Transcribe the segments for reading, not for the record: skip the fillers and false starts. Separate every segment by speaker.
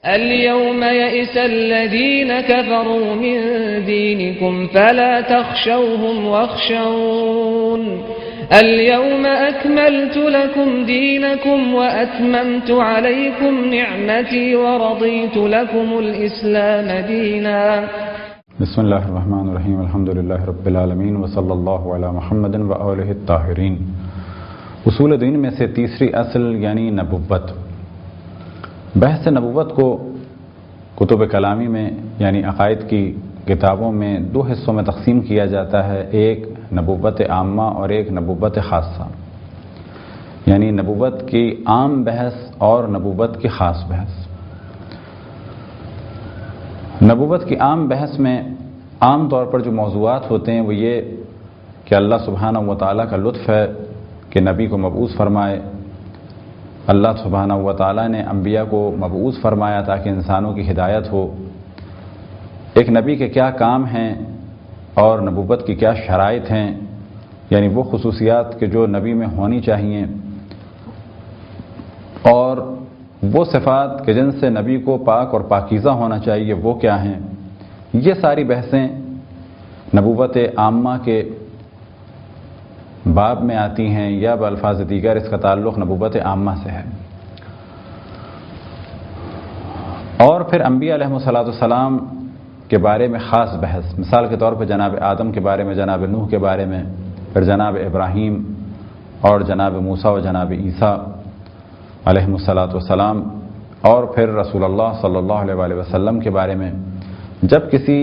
Speaker 1: اليوم يئس الذين كفروا من دينكم فلا تخشوهم واخشون اليوم أكملت لكم دينكم وأتممت عليكم نعمتي ورضيت لكم الإسلام دينا.
Speaker 2: بسم اللہ الرحمن الرحیم الحمد للہ رب العالمین وصلی اللہ علی محمد وآلہ الطاہرین. اصول دین میں سے تیسری اصل یعنی نبوت. بحث نبوت کو کتب کلامی میں یعنی عقائد کی کتابوں میں دو حصوں میں تقسیم کیا جاتا ہے، ایک نبوت عامہ اور ایک نبوت خاصہ، یعنی نبوت کی عام بحث اور نبوت کی خاص بحث. نبوت کی عام بحث میں عام طور پر جو موضوعات ہوتے ہیں وہ یہ کہ اللہ سبحانہ و تعالیٰ کا لطف ہے کہ نبی کو مبعوث فرمائے. اللہ سبحانہ و تعالیٰ نے انبیاء کو مبعوث فرمایا تاکہ انسانوں کی ہدایت ہو. ایک نبی کے کیا کام ہیں اور نبوت کی کیا شرائط ہیں، یعنی وہ خصوصیات کہ جو نبی میں ہونی چاہیے، اور وہ صفات کہ جن سے نبی کو پاک اور پاکیزہ ہونا چاہیے وہ کیا ہیں. یہ ساری بحثیں نبوت عامہ کے باب میں آتی ہیں یا بالفاظ دیگر اس کا تعلق نبوت عامہ سے ہے. اور پھر انبیاء علیہ السلام کے بارے میں خاص بحث، مثال کے طور پر جناب آدم کے بارے میں، جناب نوح کے بارے میں، پھر جناب ابراہیم اور جناب موسیٰ و جناب عیسیٰ علیہ السلام، اور پھر رسول اللہ صلی اللہ علیہ وسلم کے بارے میں. جب کسی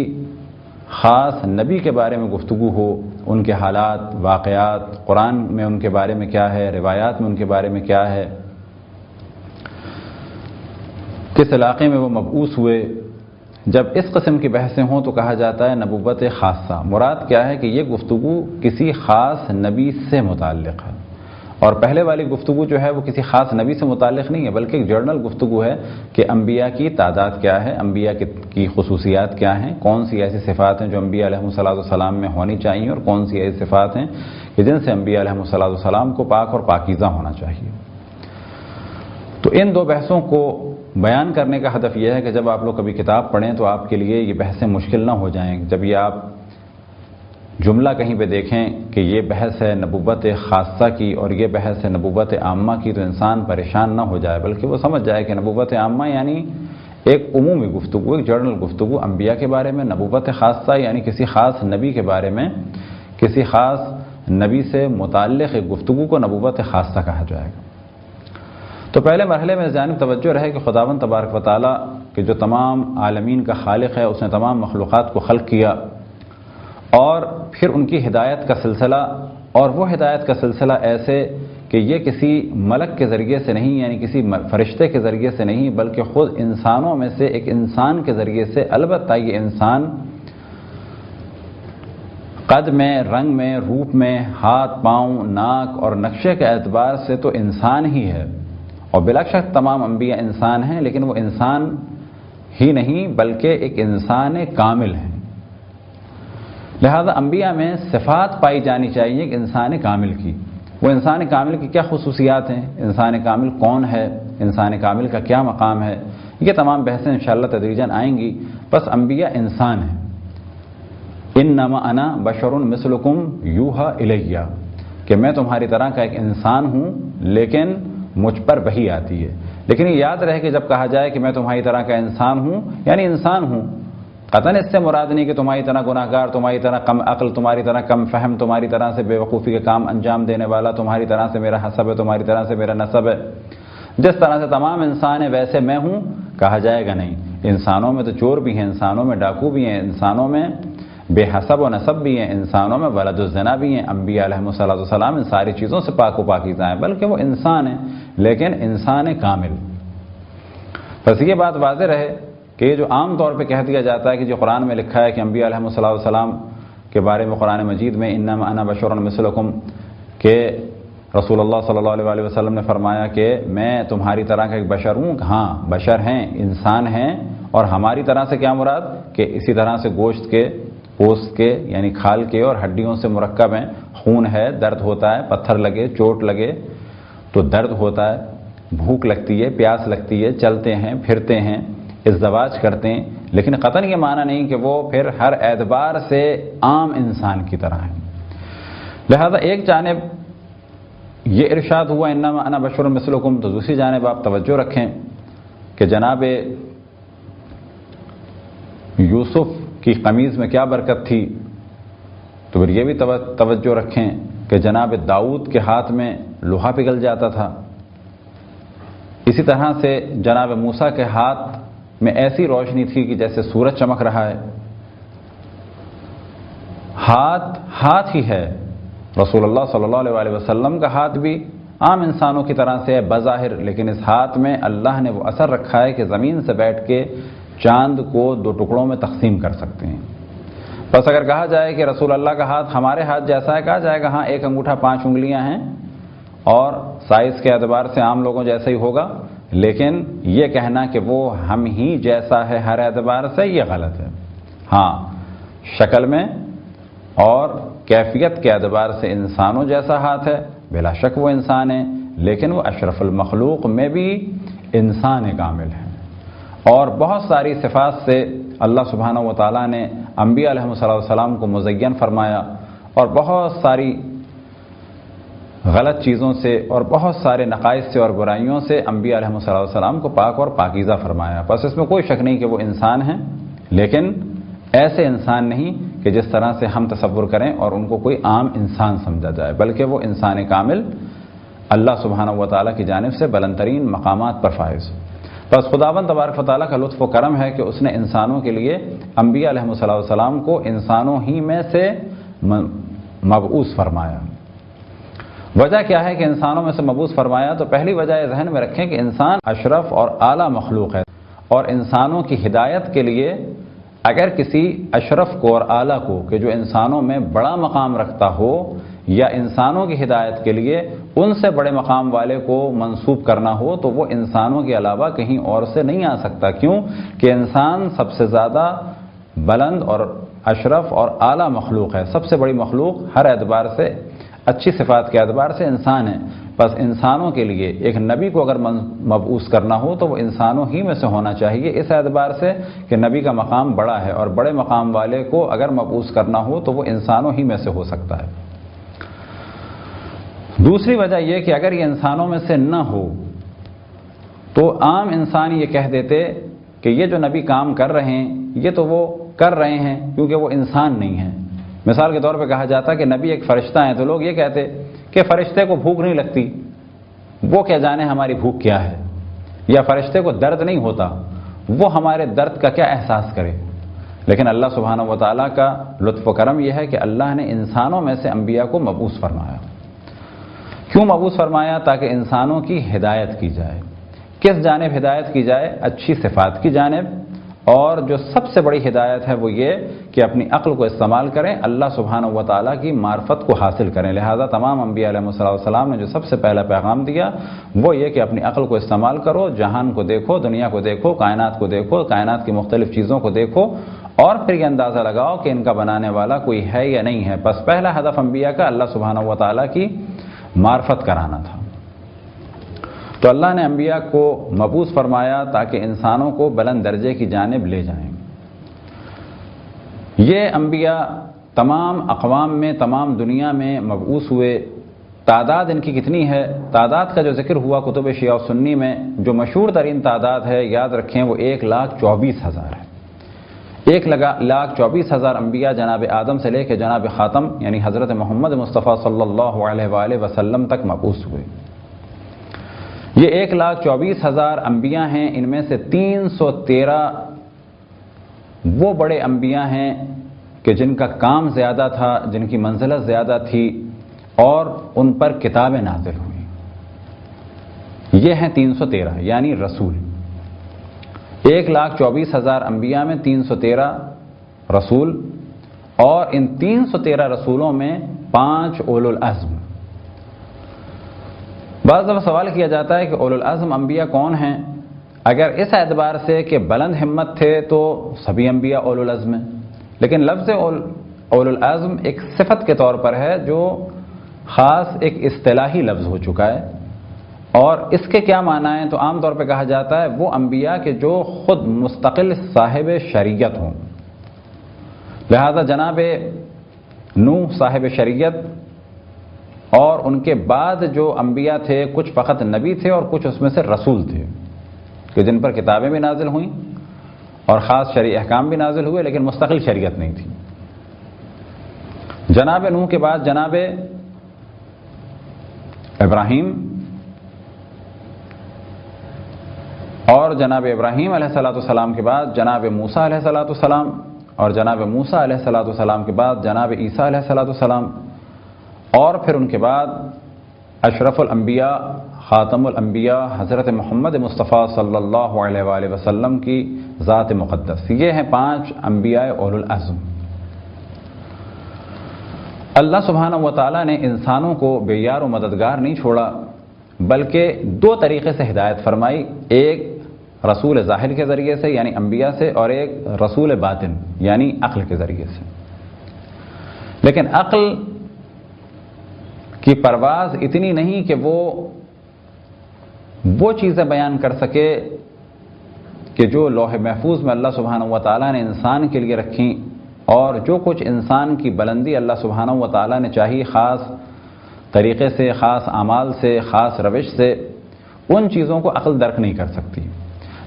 Speaker 2: خاص نبی کے بارے میں گفتگو ہو، ان کے حالات، واقعات، قرآن میں ان کے بارے میں کیا ہے، روایات میں ان کے بارے میں کیا ہے، کس علاقے میں وہ مبعوث ہوئے، جب اس قسم کی بحثیں ہوں تو کہا جاتا ہے نبوت خاصہ. مراد کیا ہے کہ یہ گفتگو کسی خاص نبی سے متعلق ہے، اور پہلے والی گفتگو جو ہے وہ کسی خاص نبی سے متعلق نہیں ہے بلکہ ایک جرنل گفتگو ہے کہ انبیاء کی تعداد کیا ہے، انبیاء کی خصوصیات کیا ہیں، کون سی ایسی صفات ہیں جو انبیاء علیہ السلام میں ہونی چاہیے، اور کون سی ایسی صفات ہیں کہ جن سے انبیاء علیہ السلام کو پاک اور پاکیزہ ہونا چاہیے. تو ان دو بحثوں کو بیان کرنے کا ہدف یہ ہے کہ جب آپ لوگ کبھی کتاب پڑھیں تو آپ کے لیے یہ بحثیں مشکل نہ ہو جائیں. جب یہ آپ جملہ کہیں پہ دیکھیں کہ یہ بحث ہے نبوت خاصہ کی اور یہ بحث ہے نبوت عامہ کی، تو انسان پریشان نہ ہو جائے بلکہ وہ سمجھ جائے کہ نبوت عامہ یعنی ایک عمومی گفتگو، ایک جرنل گفتگو انبیاء کے بارے میں. نبوت خاصہ یعنی کسی خاص نبی کے بارے میں، کسی خاص نبی سے متعلق ایک گفتگو کو نبوت خاصہ کہا جائے گا. تو پہلے مرحلے میں اس جانب توجہ رہے کہ خداوند تبارک و تعالیٰ کہ جو تمام عالمین کا خالق ہے، اس نے تمام مخلوقات کو خلق کیا، اور پھر ان کی ہدایت کا سلسلہ، اور وہ ہدایت کا سلسلہ ایسے کہ یہ کسی ملک کے ذریعے سے نہیں، یعنی کسی فرشتے کے ذریعے سے نہیں، بلکہ خود انسانوں میں سے ایک انسان کے ذریعے سے. البتہ یہ انسان قد میں، رنگ میں، روپ میں، ہاتھ، پاؤں، ناک اور نقشے کے اعتبار سے تو انسان ہی ہے، اور بلا شک تمام انبیاء انسان ہیں، لیکن وہ انسان ہی نہیں بلکہ ایک انسان کامل ہے. لہذا انبیاء میں صفات پائی جانی چاہیے کہ انسان کامل کی. وہ انسان کامل کی کیا خصوصیات ہیں، انسان کامل کون ہے، انسان کامل کا کیا مقام ہے، یہ تمام بحثیں انشاءاللہ تدریجاً آئیں گی. بس انبیاء انسان ہیں. انما انا بشر مثلکم یوحی الیہ، کہ میں تمہاری طرح کا ایک انسان ہوں لیکن مجھ پر وحی آتی ہے. لیکن یہ یاد رہے کہ جب کہا جائے کہ میں تمہاری طرح کا انسان ہوں، یعنی انسان ہوں، قطعاً اس سے مراد نہیں کہ تمہاری طرح گناہ گار، تمہاری طرح کم عقل، تمہاری طرح کم فہم، تمہاری طرح سے بے وقوفی کے کام انجام دینے والا، تمہاری طرح سے میرا حسب ہے، تمہاری طرح سے میرا نسب ہے. جس طرح سے تمام انسان ہیں ویسے میں ہوں کہا جائے گا نہیں. انسانوں میں تو چور بھی ہیں، انسانوں میں ڈاکو بھی ہیں، انسانوں میں بے حسب و نسب بھی ہیں، انسانوں میں ولد الزنا بھی ہیں. انبیاء علیہ السلام ان ساری چیزوں سے پاک و پاکیزہ ہیں، بلکہ وہ انسان ہیں لیکن انسان کامل. بس یہ بات واضح رہے کہ یہ جو عام طور پہ کہہ دیا جاتا ہے کہ جو قرآن میں لکھا ہے کہ انبیاء علیہ السلام کے بارے میں قرآن مجید میں انما انا بشر مثلکم، کہ رسول اللہ صلی اللہ علیہ وسلم نے فرمایا کہ میں تمہاری طرح کا ایک بشر ہوں. ہاں بشر ہیں، انسان ہیں، اور ہماری طرح سے کیا مراد کہ اسی طرح سے گوشت کے، پوست کے یعنی کھال کے اور ہڈیوں سے مرکب ہیں. خون ہے، درد ہوتا ہے، پتھر لگے، چوٹ لگے تو درد ہوتا ہے، بھوک لگتی ہے، پیاس لگتی ہے، چلتے ہیں، پھرتے ہیں، ازدواج کرتے ہیں، لیکن قطعاً یہ معنی نہیں کہ وہ پھر ہر اعتبار سے عام انسان کی طرح ہیں۔ لہذا ایک جانب یہ ارشاد ہوا انما انا بشر مثلکم، تو دوسری جانب آپ توجہ رکھیں کہ جناب یوسف کی قمیض میں کیا برکت تھی، تو پھر یہ بھی توجہ رکھیں کہ جناب داؤد کے ہاتھ میں لوہا پگھل جاتا تھا، اسی طرح سے جناب موسیٰ کے ہاتھ میں ایسی روشنی تھی کہ جیسے سورج چمک رہا ہے۔ ہاتھ ہی ہے، رسول اللہ صلی اللہ علیہ وسلم کا ہاتھ بھی عام انسانوں کی طرح سے ہے بظاہر، لیکن اس ہاتھ میں اللہ نے وہ اثر رکھا ہے کہ زمین سے بیٹھ کے چاند کو 2 ٹکڑوں میں تقسیم کر سکتے ہیں۔ بس اگر کہا جائے کہ رسول اللہ کا ہاتھ ہمارے ہاتھ جیسا ہے، کہا جائے گا ہاں 1 انگوٹھا 5 انگلیاں ہیں اور سائز کے اعتبار سے عام لوگوں جیسا ہی ہوگا، لیکن یہ کہنا کہ وہ ہم ہی جیسا ہے ہر اعتبار سے، یہ غلط ہے۔ ہاں شکل میں اور کیفیت کے اعتبار سے انسانوں جیسا ہاتھ ہے، بلا شک وہ انسان ہے، لیکن وہ اشرف المخلوق میں بھی انسان کامل ہے۔ اور بہت ساری صفات سے اللہ سبحانہ و تعالیٰ نے انبیاء علیہ السلام کو مزین فرمایا، اور بہت ساری غلط چیزوں سے اور بہت سارے نقائص سے اور برائیوں سے انبیاء علیہ السلام کو پاک اور پاکیزہ فرمایا۔ بس اس میں کوئی شک نہیں کہ وہ انسان ہیں، لیکن ایسے انسان نہیں کہ جس طرح سے ہم تصور کریں اور ان کو کوئی عام انسان سمجھا جائے، بلکہ وہ انسان کامل اللہ سبحانہ و تعالیٰ کی جانب سے بلند ترین مقامات پر فائز۔ بس خداوند تبارک و تعالیٰ کا لطف و کرم ہے کہ اس نے انسانوں کے لیے انبیاء علیہ السلام کو انسانوں ہی میں سے مبعوث فرمایا۔ وجہ کیا ہے کہ انسانوں میں سے مبعوث فرمایا؟ تو پہلی وجہ یہ ذہن میں رکھیں کہ انسان اشرف اور اعلیٰ مخلوق ہے، اور انسانوں کی ہدایت کے لیے اگر کسی اشرف کو اور اعلیٰ کو کہ جو انسانوں میں بڑا مقام رکھتا ہو، یا انسانوں کی ہدایت کے لیے ان سے بڑے مقام والے کو منسوب کرنا ہو، تو وہ انسانوں کے علاوہ کہیں اور سے نہیں آ سکتا۔ کیوں کہ انسان سب سے زیادہ بلند اور اشرف اور اعلیٰ مخلوق ہے، سب سے بڑی مخلوق ہر اعتبار سے، اچھی صفات کے اعتبار سے انسان ہے۔ بس انسانوں کے لیے ایک نبی کو اگر مبعوث کرنا ہو تو وہ انسانوں ہی میں سے ہونا چاہیے، اس اعتبار سے کہ نبی کا مقام بڑا ہے، اور بڑے مقام والے کو اگر مبعوث کرنا ہو تو وہ انسانوں ہی میں سے ہو سکتا ہے۔ دوسری وجہ یہ کہ اگر یہ انسانوں میں سے نہ ہو تو عام انسان یہ کہہ دیتے کہ یہ جو نبی کام کر رہے ہیں یہ تو وہ کر رہے ہیں کیونکہ وہ انسان نہیں ہیں۔ مثال کے طور پہ کہا جاتا کہ نبی ایک فرشتہ ہیں، تو لوگ یہ کہتے کہ فرشتے کو بھوک نہیں لگتی، وہ کیا جانے ہماری بھوک کیا ہے، یا فرشتے کو درد نہیں ہوتا، وہ ہمارے درد کا کیا احساس کرے۔ لیکن اللہ سبحانہ و تعالیٰ کا لطف و کرم یہ ہے کہ اللہ نے انسانوں میں سے انبیاء کو مبعوث فرمایا۔ کیوں مبعوث فرمایا؟ تاکہ انسانوں کی ہدایت کی جائے۔ کس جانب ہدایت کی جائے؟ اچھی صفات کی جانب، اور جو سب سے بڑی ہدایت ہے وہ یہ کہ اپنی عقل کو استعمال کریں، اللہ سبحانہ و تعالیٰ کی معرفت کو حاصل کریں۔ لہذا تمام انبیاء علیہ السلام نے جو سب سے پہلا پیغام دیا وہ یہ کہ اپنی عقل کو استعمال کرو، جہان کو دیکھو، دنیا کو دیکھو، کائنات کو دیکھو، کائنات کی مختلف چیزوں کو دیکھو، اور پھر یہ اندازہ لگاؤ کہ ان کا بنانے والا کوئی ہے یا نہیں ہے۔ بس پہلا ہدف انبیاء کا اللہ سبحانہ و تعالیٰ کی معرفت کرانا تھا۔ تو اللہ نے انبیاء کو مبعوث فرمایا تاکہ انسانوں کو بلند درجے کی جانب لے جائیں۔ یہ انبیاء تمام اقوام میں، تمام دنیا میں مبعوث ہوئے۔ تعداد ان کی کتنی ہے؟ تعداد کا جو ذکر ہوا کتب شیعہ و سنی میں، جو مشہور ترین تعداد ہے یاد رکھیں وہ 1,24,000 ہے۔ 1,24,000 انبیاء جناب آدم سے لے کے جناب خاتم یعنی حضرت محمد مصطفیٰ صلی اللہ علیہ وآلہ وسلم تک مبعوث ہوئے۔ یہ 1,24,000 انبیاء ہیں، ان میں سے 313 وہ بڑے انبیاء ہیں کہ جن کا کام زیادہ تھا، جن کی منزلت زیادہ تھی، اور ان پر کتابیں نازل ہوئیں۔ یہ ہیں 313 یعنی رسول۔ 1,24,000 انبیاء میں 313 رسول، اور ان 313 رسولوں میں 5 اولو العزم۔ بعض دفعہ سوال کیا جاتا ہے کہ اولو العزم انبیاء کون ہیں؟ اگر اس اعتبار سے کہ بلند ہمت تھے تو سبھی انبیاء اولو العزم ہیں، لیکن لفظ اولو العزم ایک صفت کے طور پر ہے جو خاص ایک اصطلاحی لفظ ہو چکا ہے۔ اور اس کے کیا معنی ہیں؟ تو عام طور پہ کہا جاتا ہے وہ انبیاء کے جو خود مستقل صاحب شریعت ہوں. لہذا جناب نوح صاحب شریعت، اور ان کے بعد جو انبیاء تھے کچھ فقط نبی تھے اور کچھ اس میں سے رسول تھے کہ جن پر کتابیں بھی نازل ہوئیں اور خاص شرعی احکام بھی نازل ہوئے، لیکن مستقل شریعت نہیں تھی. جناب نوح کے بعد جناب ابراہیم، اور جناب ابراہیم علیہ السلام کے بعد جناب موسیٰ علیہ السلام، اور جناب موسیٰ علیہ السلام کے بعد جناب عیسیٰ علیہ السلام، اور پھر ان کے بعد اشرف الانبیاء خاتم الانبیاء حضرت محمد مصطفیٰ صلی اللہ علیہ وآلہ وسلم کی ذات مقدس. یہ ہیں 5 انبیاء اولو العزم. اللہ سبحانہ و تعالیٰ نے انسانوں کو بے یار و مددگار نہیں چھوڑا، بلکہ 2 طریقے سے ہدایت فرمائی، ایک رسول ظاہر کے ذریعے سے یعنی انبیاء سے، اور ایک رسول باطن یعنی عقل کے ذریعے سے. لیکن عقل کی پرواز اتنی نہیں کہ وہ چیزیں بیان کر سکے کہ جو لوح محفوظ میں اللہ سبحانہ و تعالیٰ نے انسان کے لیے رکھیں، اور جو کچھ انسان کی بلندی اللہ سبحانہ و تعالیٰ نے چاہی خاص طریقے سے، خاص اعمال سے، خاص روش سے، ان چیزوں کو عقل درک نہیں کر سکتی.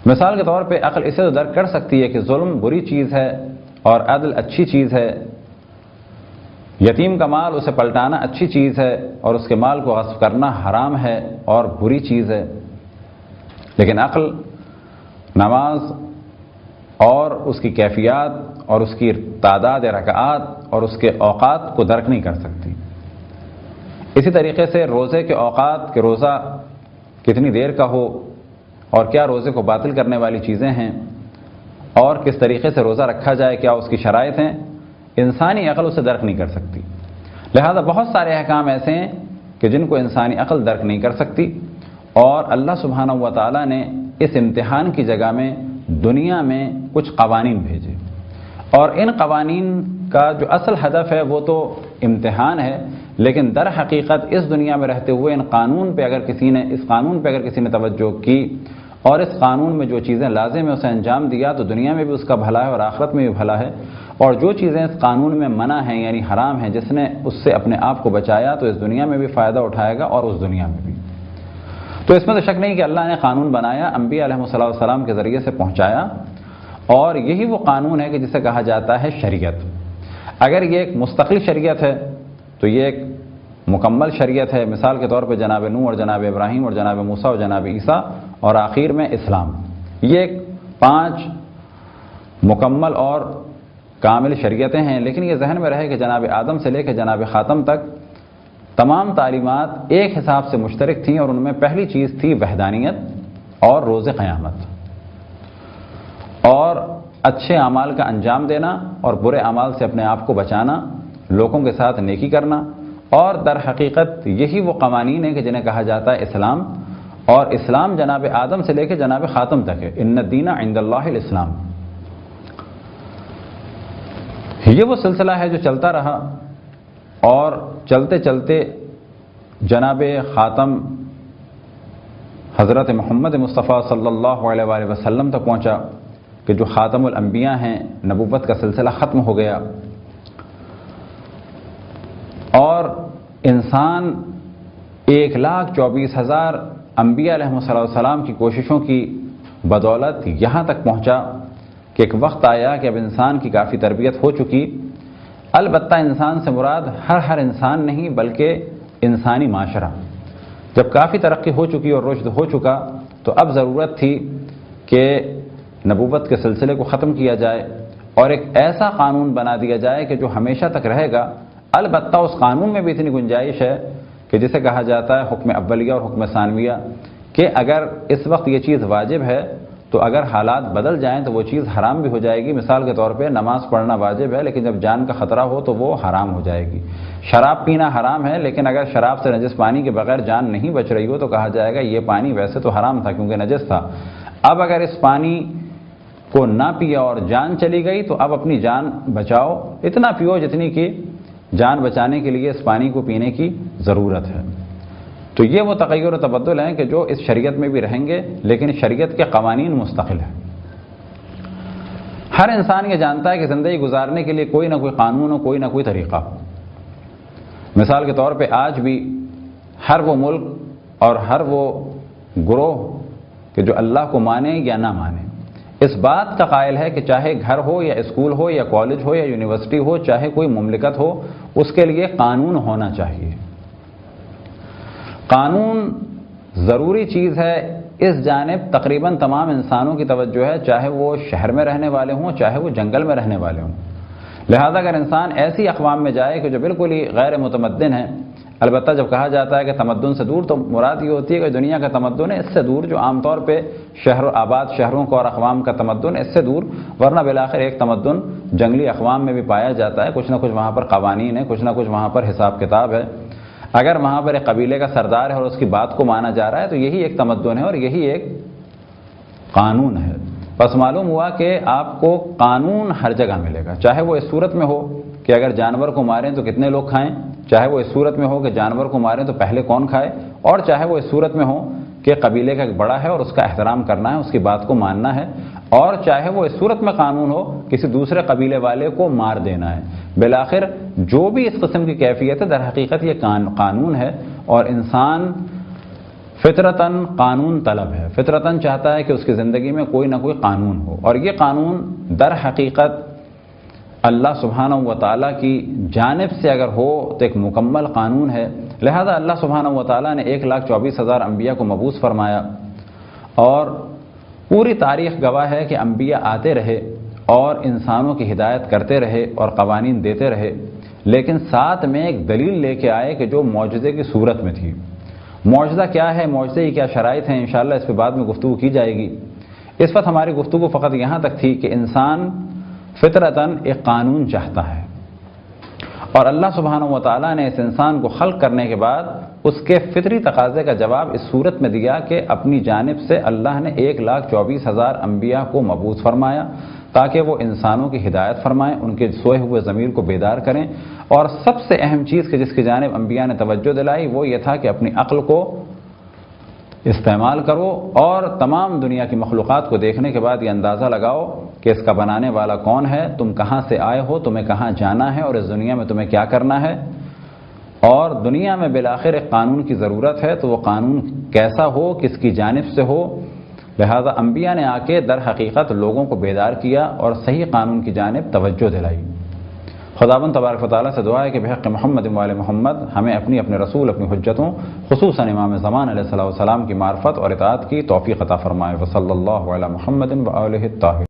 Speaker 2: مثال کے طور پہ عقل اسے تو درک کر سکتی ہے کہ ظلم بری چیز ہے اور عدل اچھی چیز ہے، یتیم کا مال اسے پلٹانا اچھی چیز ہے اور اس کے مال کو غصب کرنا حرام ہے اور بری چیز ہے. لیکن عقل نماز اور اس کی کیفیات اور اس کی تعداد رکعات اور اس کے اوقات کو درک نہیں کر سکتی. اسی طریقے سے روزے کے اوقات کہ روزہ کتنی دیر کا ہو اور کیا روزے کو باطل کرنے والی چیزیں ہیں اور کس طریقے سے روزہ رکھا جائے، کیا اس کی شرائط ہیں، انسانی عقل اسے درک نہیں کر سکتی. لہذا بہت سارے احکام ایسے ہیں کہ جن کو انسانی عقل درک نہیں کر سکتی، اور اللہ سبحانہ و تعالیٰ نے اس امتحان کی جگہ میں دنیا میں کچھ قوانین بھیجے، اور ان قوانین کا جو اصل ہدف ہے وہ تو امتحان ہے، لیکن در حقیقت اس دنیا میں رہتے ہوئے اس قانون پہ اگر کسی نے توجہ کی اور اس قانون میں جو چیزیں لازم ہے اسے انجام دیا تو دنیا میں بھی اس کا بھلا ہے اور آخرت میں بھی بھلا ہے، اور جو چیزیں اس قانون میں منع ہیں یعنی حرام ہیں جس نے اس سے اپنے آپ کو بچایا تو اس دنیا میں بھی فائدہ اٹھائے گا اور اس دنیا میں بھی. تو اس میں تو شک نہیں کہ اللہ نے قانون بنایا، انبیاء علیہ السلام کے ذریعے سے پہنچایا، اور یہی وہ قانون ہے کہ جسے کہا جاتا ہے شریعت. اگر یہ ایک مستقل شریعت ہے تو یہ ایک مکمل شریعت ہے. مثال کے طور پہ جناب نوح اور جناب ابراہیم اور جناب موسیٰ اور جناب عیسیٰ اور آخر میں اسلام، یہ 5 مکمل اور کامل شریعتیں ہیں. لیکن یہ ذہن میں رہے کہ جناب آدم سے لے کے جناب خاتم تک تمام تعلیمات ایک حساب سے مشترک تھیں، اور ان میں پہلی چیز تھی وحدانیت اور روز قیامت، اور اچھے اعمال کا انجام دینا اور برے اعمال سے اپنے آپ کو بچانا، لوگوں کے ساتھ نیکی کرنا. اور در حقیقت یہی وہ قوانین ہیں کہ جنہیں کہا جاتا ہے اسلام، اور اسلام جناب آدم سے لے کے جناب خاتم تک ہے. ان الدین عند اللہ الاسلام. یہ وہ سلسلہ ہے جو چلتا رہا اور چلتے چلتے جناب خاتم حضرت محمد مصطفیٰ صلی اللہ علیہ وآلہ وسلم تک پہنچا کہ جو خاتم الانبیاء ہیں. نبوت کا سلسلہ ختم ہو گیا اور انسان 1,24,000 انبیاء علیہ السلام کی کوششوں کی بدولت یہاں تک پہنچا کہ ایک وقت آیا کہ اب انسان کی کافی تربیت ہو چکی. البتہ انسان سے مراد ہر انسان نہیں بلکہ انسانی معاشرہ جب کافی ترقی ہو چکی اور رشد ہو چکا تو اب ضرورت تھی کہ نبوت کے سلسلے کو ختم کیا جائے اور ایک ایسا قانون بنا دیا جائے کہ جو ہمیشہ تک رہے گا. البتہ اس قانون میں بھی اتنی گنجائش ہے کہ جسے کہا جاتا ہے حکم اولیہ اور حکم ثانویہ، کہ اگر اس وقت یہ چیز واجب ہے تو اگر حالات بدل جائیں تو وہ چیز حرام بھی ہو جائے گی. مثال کے طور پہ نماز پڑھنا واجب ہے لیکن جب جان کا خطرہ ہو تو وہ حرام ہو جائے گی. شراب پینا حرام ہے لیکن اگر شراب سے نجس پانی کے بغیر جان نہیں بچ رہی ہو تو کہا جائے گا یہ پانی ویسے تو حرام تھا کیونکہ نجس تھا. اب اگر اس پانی کو نہ پیا اور جان چلی گئی تو اب اپنی جان بچاؤ، اتنا پیو جتنی کہ جان بچانے کے لیے اس پانی کو پینے کی ضرورت ہے. تو یہ وہ تغیر و تبدل ہیں کہ جو اس شریعت میں بھی رہیں گے، لیکن شریعت کے قوانین مستقل ہیں۔ ہر انسان یہ جانتا ہے کہ زندگی گزارنے کے لیے کوئی نہ کوئی قانون ہو، کوئی نہ کوئی طریقہ ہو۔ مثال کے طور پہ آج بھی ہر وہ ملک اور ہر وہ گروہ کہ جو اللہ کو مانے یا نہ مانے، اس بات کا قائل ہے کہ چاہے گھر ہو یا اسکول ہو یا کالج ہو یا یونیورسٹی ہو، چاہے کوئی مملکت ہو، اس کے لیے قانون ہونا چاہیے۔ قانون ضروری چیز ہے، اس جانب تقریباً تمام انسانوں کی توجہ ہے، چاہے وہ شہر میں رہنے والے ہوں، چاہے وہ جنگل میں رہنے والے ہوں۔ لہذا اگر انسان ایسی اقوام میں جائے کہ جو بالکل ہی غیر متمدن ہیں، البتہ جب کہا جاتا ہے کہ تمدن سے دور، تو مراد یہ ہوتی ہے کہ دنیا کا تمدن ہے اس سے دور، جو عام طور پہ آباد شہروں کو اور اقوام کا تمدن ہے اس سے دور، ورنہ بالآخر ایک تمدن جنگلی اقوام میں بھی پایا جاتا ہے، کچھ نہ کچھ وہاں پر قوانین ہے، کچھ نہ کچھ وہاں پر حساب کتاب ہے۔ اگر وہاں پر ایک قبیلے کا سردار ہے اور اس کی بات کو مانا جا رہا ہے تو یہی ایک تمدن ہے اور یہی ایک قانون ہے۔ بس معلوم ہوا کہ آپ کو قانون ہر جگہ ملے گا، چاہے وہ اس صورت میں ہو کہ اگر جانور کو ماریں تو کتنے لوگ کھائیں، چاہے وہ اس صورت میں ہو کہ جانور کو ماریں تو پہلے کون کھائے، اور چاہے وہ اس صورت میں ہو کہ قبیلے کا ایک بڑا ہے اور اس کا احترام کرنا ہے، اس کی بات کو ماننا ہے، اور چاہے وہ اس صورت میں قانون ہو کسی دوسرے قبیلے والے کو مار دینا ہے۔ بالآخر جو بھی اس قسم کی کیفیت ہے در حقیقت یہ قانون ہے، اور انسان فطرتاً قانون طلب ہے، فطرتاً چاہتا ہے کہ اس کی زندگی میں کوئی نہ کوئی قانون ہو، اور یہ قانون در حقیقت اللہ سبحانہ و تعالیٰ کی جانب سے اگر ہو تو ایک مکمل قانون ہے۔ لہذا اللہ سبحانہ و تعالیٰ نے 1,24,000 انبیاء کو مبعوث فرمایا، اور پوری تاریخ گواہ ہے کہ انبیاء آتے رہے اور انسانوں کی ہدایت کرتے رہے اور قوانین دیتے رہے، لیکن ساتھ میں ایک دلیل لے کے آئے کہ جو معجزے کی صورت میں تھی۔ معجزہ کیا ہے، معجزے کی کیا شرائط ہیں، انشاءاللہ اس پہ بعد میں گفتگو کی جائے گی۔ اس وقت ہماری گفتگو فقط یہاں تک تھی کہ انسان فطرتاً ایک قانون چاہتا ہے، اور اللہ سبحانہ و تعالیٰ نے اس انسان کو خلق کرنے کے بعد اس کے فطری تقاضے کا جواب اس صورت میں دیا کہ اپنی جانب سے اللہ نے 1,24,000 انبیاء کو مبعوث فرمایا تاکہ وہ انسانوں کی ہدایت فرمائیں، ان کے سوئے ہوئے ضمیر کو بیدار کریں، اور سب سے اہم چیز کہ جس کی جانب انبیاء نے توجہ دلائی وہ یہ تھا کہ اپنی عقل کو استعمال کرو اور تمام دنیا کی مخلوقات کو دیکھنے کے بعد یہ اندازہ لگاؤ کہ اس کا بنانے والا کون ہے، تم کہاں سے آئے ہو، تمہیں کہاں جانا ہے، اور اس دنیا میں تمہیں کیا کرنا ہے، اور دنیا میں بالآخر ایک قانون کی ضرورت ہے، تو وہ قانون کیسا ہو، کس کی جانب سے ہو۔ لہذا انبیاء نے آ کے در حقیقت لوگوں کو بیدار کیا اور صحیح قانون کی جانب توجہ دلائی۔ خداوند تبارک و تعالیٰ سے دعا ہے کہ بحق محمد و آل محمد ہمیں اپنے رسول، اپنی حجتوں، خصوصاً امام زمان علیہ السلام کی معرفت اور اطاعت کی توفیق عطا فرمائے۔ وصلی اللہ علی محمد و آلہ الطاہرین۔